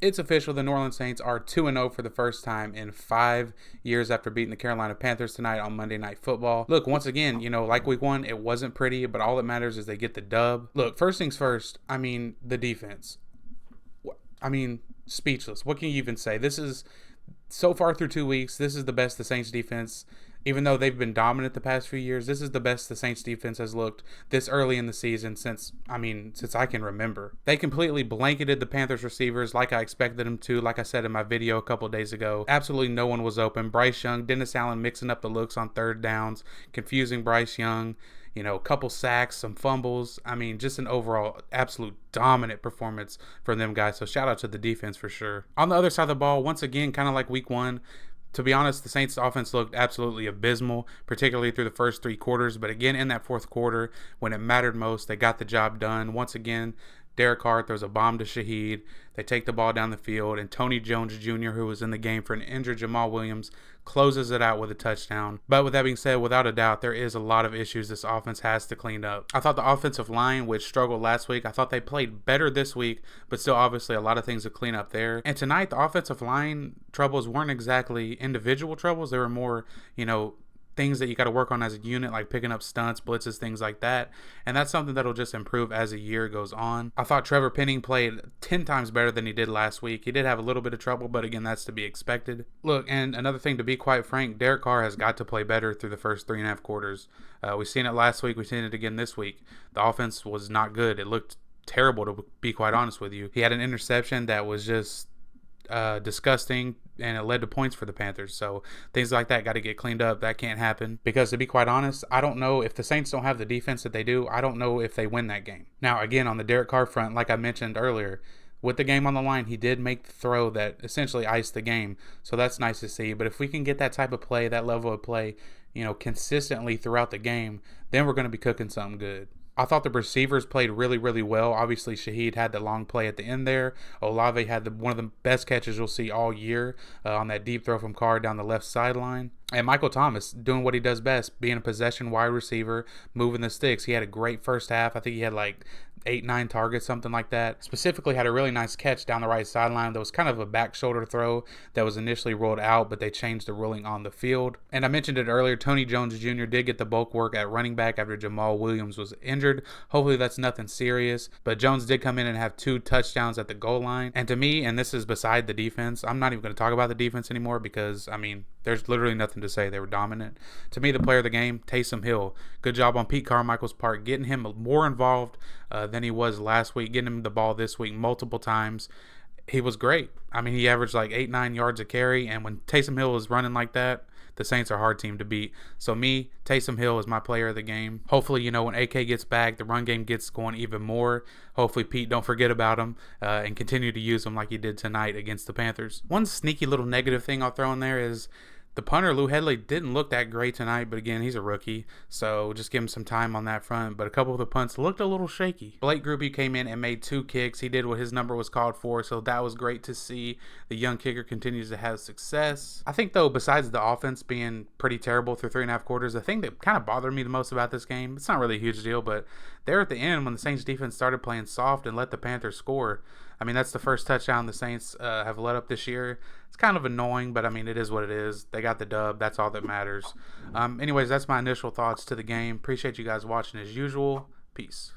It's official. The New Orleans Saints are 2-0 for the first time in 5 years after beating the Carolina Panthers tonight on Monday Night Football. Look, once again, like week one, it wasn't pretty, but all that matters is they get the dub. Look, first things first, the defense. Speechless. What can you even say? This is, so far through 2 weeks, this is the best the Saints defense, even though they've been dominant the past few years, this is the best the Saints defense has looked this early in the season since I can remember. They completely blanketed the Panthers receivers like I expected them to, like I said in my video a couple days ago. Absolutely no one was open. Bryce Young, Dennis Allen mixing up the looks on third downs, confusing Bryce Young. A couple sacks, some fumbles. Just an overall absolute dominant performance from them guys. So shout out to the defense for sure. On the other side of the ball, once again, kind of like week one, to be honest, the Saints offense looked absolutely abysmal, particularly through the first 3 quarters. But again, in that fourth quarter, when it mattered most, they got the job done. Once again, Derek Carr throws a bomb to Shaheed. They take the ball down the field, and Tony Jones Jr., who was in the game for an injured Jamal Williams, closes it out with a touchdown. But with that being said, without a doubt, there is a lot of issues this offense has to clean up. I thought the offensive line, which struggled last week, I thought they played better this week, but still obviously a lot of things to clean up there. And tonight, the offensive line troubles weren't exactly individual troubles. They were more, things that you got to work on as a unit, like picking up stunts, blitzes, things like that. And that's something that'll just improve as the year goes on. I thought Trevor Penning played 10 times better than he did last week. He did have a little bit of trouble, but again, that's to be expected. Look, and another thing, to be quite frank, Derek Carr has got to play better through the first 3.5 quarters. We've seen it last week. We've seen it again this week. The offense was not good. It looked terrible, to be quite honest with you. He had an interception that was just disgusting, and it led to points for the Panthers. So things like that got to get cleaned up. That can't happen, because to be quite honest, I don't know if the Saints don't have the defense that they do. I don't know if they win that game. Now again, on the Derek Carr front, like I mentioned earlier, with the game on the line, he did make the throw that essentially iced the game. So that's nice to see. But if we can get that type of play, that level of play, consistently throughout the game, then we're going to be cooking something good. I thought the receivers played really, really well. Obviously, Shaheed had the long play at the end there. Olave had one of the best catches you'll see all year on that deep throw from Carr down the left sideline. And Michael Thomas doing what he does best, being a possession wide receiver, moving the sticks. He had a great first half. I think he had like 8-9 targets, something like that. Specifically had a really nice catch down the right sideline that was kind of a back shoulder throw that was initially rolled out, but they changed the ruling on the field. And I mentioned it earlier, Tony Jones Jr. did get the bulk work at running back after Jamal Williams was injured. Hopefully that's nothing serious, but Jones did come in and have 2 touchdowns at the goal line. And to me, and this is beside the defense, I'm not even going to talk about the defense anymore, because there's literally nothing to say. They were dominant. To me, the player of the game, Taysom Hill. Good job on Pete Carmichael's part, getting him more involved than he was last week, getting him the ball this week multiple times. He was great. He averaged like 8-9 yards a carry, and when Taysom Hill is running like that, the Saints are a hard team to beat. So me, Taysom Hill is my player of the game. Hopefully, when AK gets back, the run game gets going even more. Hopefully, Pete don't forget about him and continue to use him like he did tonight against the Panthers. One sneaky little negative thing I'll throw in there is the punter, Lou Headley, didn't look that great tonight, but again, he's a rookie, so just give him some time on that front. But a couple of the punts looked a little shaky. Blake Grupe came in and made 2 kicks. He did what his number was called for, so that was great to see. The young kicker continues to have success. I think, though, besides the offense being pretty terrible through 3.5 quarters, the thing that kind of bothered me the most about this game, it's not really a huge deal, but there at the end, when the Saints defense started playing soft and let the Panthers score, that's the first touchdown the Saints have let up this year. It's kind of annoying, but it is what it is. They got the dub. That's all that matters. Anyways, that's my initial thoughts to the game. Appreciate you guys watching as usual. Peace.